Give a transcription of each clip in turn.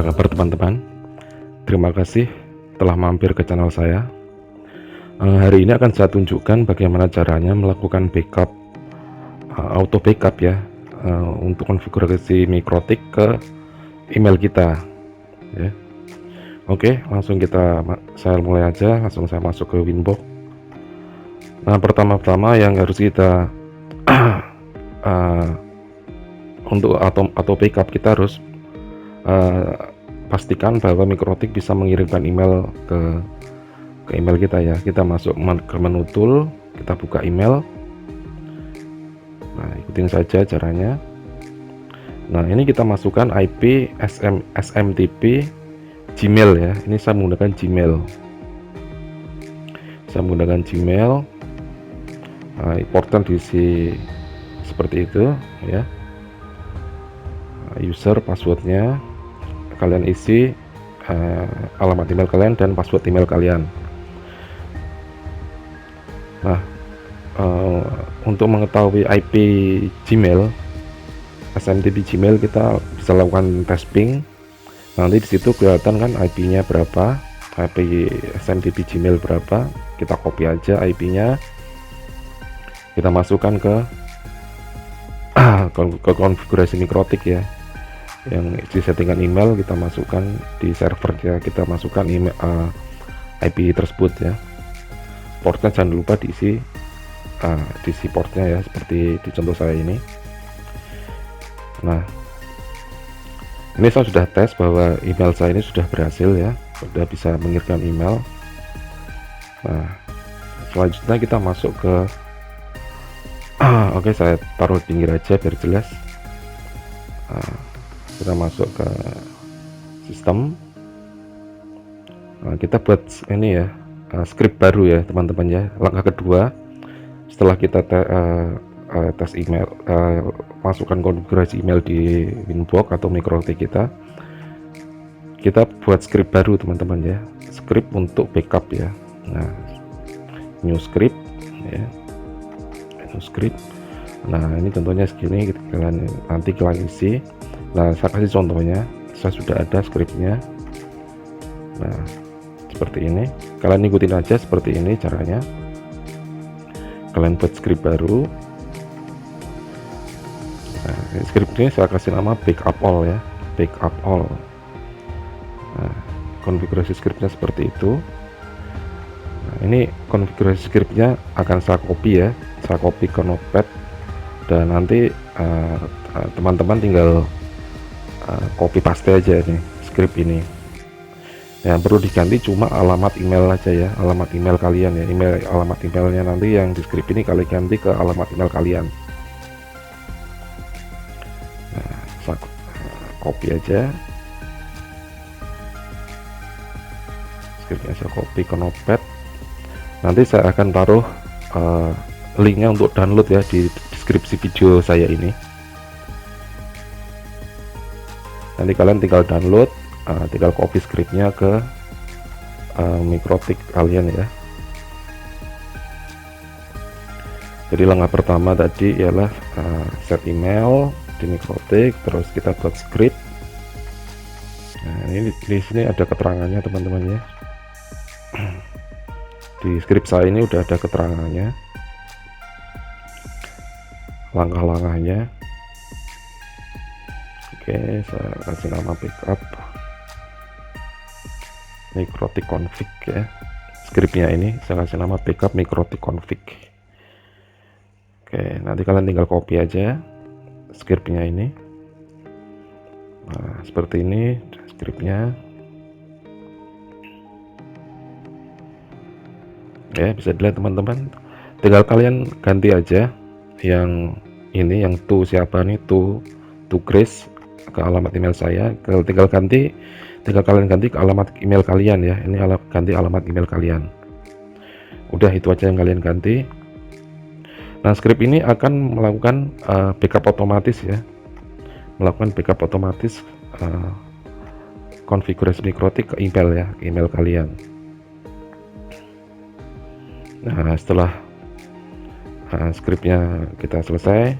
Apa kabar teman-teman? Terima kasih telah mampir ke channel saya. Hari ini akan saya tunjukkan bagaimana caranya melakukan backup, auto backup ya, untuk konfigurasi Mikrotik ke email kita ya. Oke, langsung saya mulai aja, langsung saya masuk ke Winbox. Nah, pertama-tama yang harus kita untuk auto backup, kita harus pastikan bahwa Mikrotik bisa mengirimkan email ke email kita ya. Kita masuk ke menu tool, kita buka email. Nah, ikutin saja caranya. Nah, ini kita masukkan IP SMTP Gmail ya. Ini saya menggunakan Gmail. Nah, portnya diisi seperti itu ya. User, passwordnya kalian isi, alamat email kalian dan password email kalian. Nah, untuk mengetahui IP Gmail, SMTP Gmail, kita bisa lakukan tes ping. Nanti disitu kelihatan kan IP-nya berapa, IP SMTP Gmail berapa. Kita copy aja IP-nya, kita masukkan ke konfigurasi Mikrotik ya. Yang di settingan email kita masukkan di server ya, kita masukkan email, IP tersebut ya. Portnya jangan lupa diisi portnya ya, seperti di contoh saya ini. Nah, ini saya sudah tes bahwa email saya ini sudah berhasil ya, sudah bisa mengirimkan email. Nah, selanjutnya kita masuk ke oke, saya taruh pinggir aja biar jelas. Kita masuk ke sistem. Nah, kita buat ini ya, script baru ya teman-teman ya. Langkah kedua, setelah kita tes email, masukkan konfigurasi email di Winbox atau Mikrotik kita buat script baru teman-teman ya, script untuk backup ya. Nah, new script ya, new script. Nah, ini contohnya segini, nanti kalian isi. Nah, saya kasih contohnya, saya sudah ada scriptnya. Nah, seperti ini, kalian ikutin aja seperti ini caranya. Kalian buat script baru. Nah, scriptnya saya kasih nama backup all ya, backup all. Nah, konfigurasi scriptnya seperti itu. Nah, ini konfigurasi scriptnya akan saya copy ya, saya copy ke notepad, dan nanti teman-teman tinggal copy paste aja nih script ini. Yang perlu diganti cuma alamat email aja ya, alamat email kalian ya, alamat emailnya nanti yang di script ini kalian ganti ke alamat email kalian. Nah, saya copy aja scriptnya, saya copy ke notepad. Nanti saya akan taruh linknya untuk download ya di deskripsi video saya ini. Nanti kalian tinggal download, tinggal copy scriptnya ke Mikrotik kalian ya. Jadi langkah pertama tadi ialah set email di Mikrotik, terus kita buat script. Nah, ini di sini ada keterangannya teman-teman ya. Di script saya ini udah ada keterangannya, langkah-langkahnya. Oke, saya kasih nama backup Mikrotik config ya. Scriptnya ini saya kasih nama backup Mikrotik config. Oke, nanti kalian tinggal copy aja scriptnya ini. Nah, seperti ini scriptnya ya, bisa dilihat teman-teman. Tinggal kalian ganti aja yang ini, yang siapa nih, to Grace, ke alamat email saya. Tinggal kalian ganti ke alamat email kalian ya. Ini ganti alamat email kalian. Udah, itu aja yang kalian ganti. Nah, script ini akan melakukan backup otomatis ya, melakukan backup otomatis konfigurasi Mikrotik ke email ya, ke email kalian. Nah, setelah scriptnya kita selesai,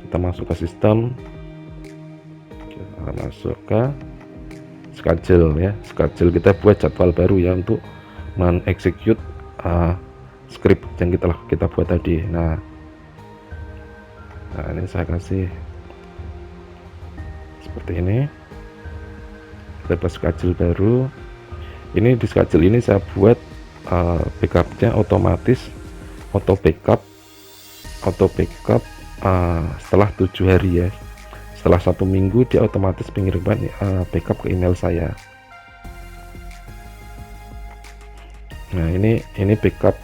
kita masuk ke sistem, masuk ke schedule ya, schedule kita buat jadwal baru ya untuk mengeksekut script yang kita buat tadi. Nah ini saya kasih seperti ini, kita buat schedule baru. Ini di schedule ini saya buat backupnya otomatis, auto backup setelah 7 hari ya. Setelah 1 minggu dia otomatis pengiriman backup ke email saya. Nah ini backup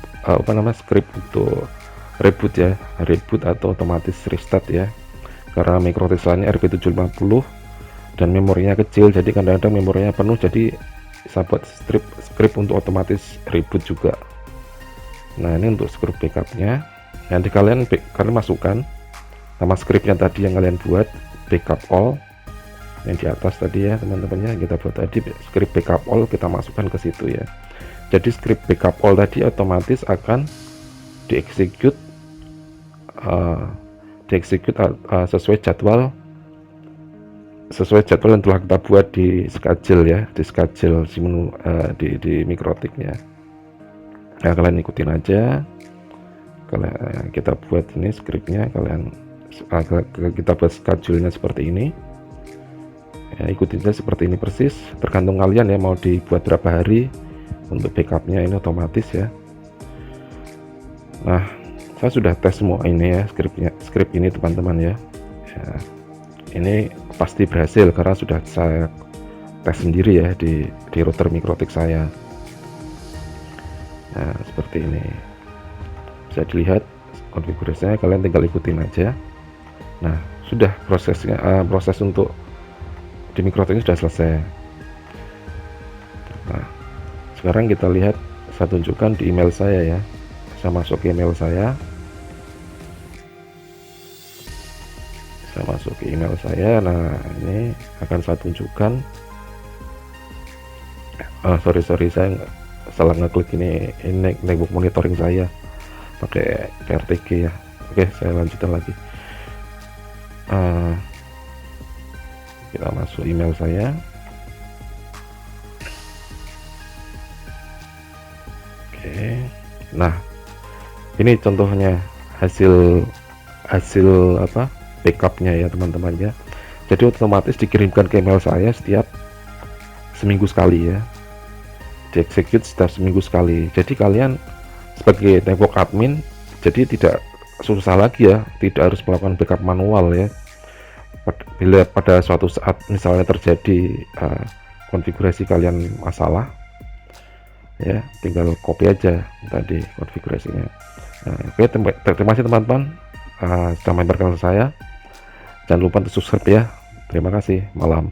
script untuk reboot ya, reboot atau otomatis restart ya, karena mikrotik saya RP750 dan memorinya kecil, jadi kadang-kadang memorinya penuh, jadi saya buat script untuk otomatis reboot juga. Nah ini untuk script backupnya, nanti kalian masukkan nama scriptnya tadi yang kalian buat, backup all yang di atas tadi ya teman-temannya, kita buat tadi script backup all, kita masukkan ke situ ya. Jadi script backup all tadi otomatis akan dieksekut sesuai jadwal yang telah kita buat di schedule ya, di schedule di mikrotiknya. Nah kalian ikutin aja, kita buat ini scriptnya, kita buat schedule-nya seperti ini ya, ikutin aja seperti ini persis, tergantung kalian ya mau dibuat berapa hari untuk backupnya, ini otomatis ya. Nah saya sudah tes semua ini ya, script ini teman-teman ya. Ini pasti berhasil karena sudah saya tes sendiri ya di router mikrotik saya. Nah seperti ini bisa dilihat konfigurasinya, kalian tinggal ikutin aja. Nah sudah proses untuk di mikrotik ini sudah selesai. Nah sekarang kita lihat, saya tunjukkan di email saya ya. Saya masuk ke email saya, nah ini akan saya tunjukkan. Sorry saya salah ngeklik ini netbook monitoring saya pakai PRTG ya. Oke, saya lanjutkan lagi. Kita masuk email saya. Oke, nah ini contohnya hasil backupnya ya teman-teman ya. Jadi otomatis dikirimkan ke email saya setiap seminggu sekali ya, dieksekut setiap seminggu sekali. Jadi kalian sebagai network admin jadi tidak susah lagi ya, tidak harus melakukan backup manual ya. Bila pada suatu saat misalnya terjadi konfigurasi kalian masalah ya, tinggal copy aja tadi konfigurasinya. Oke, terima kasih teman-teman sudah mendengarkan saya. Jangan lupa untuk subscribe ya. Terima kasih. Malam.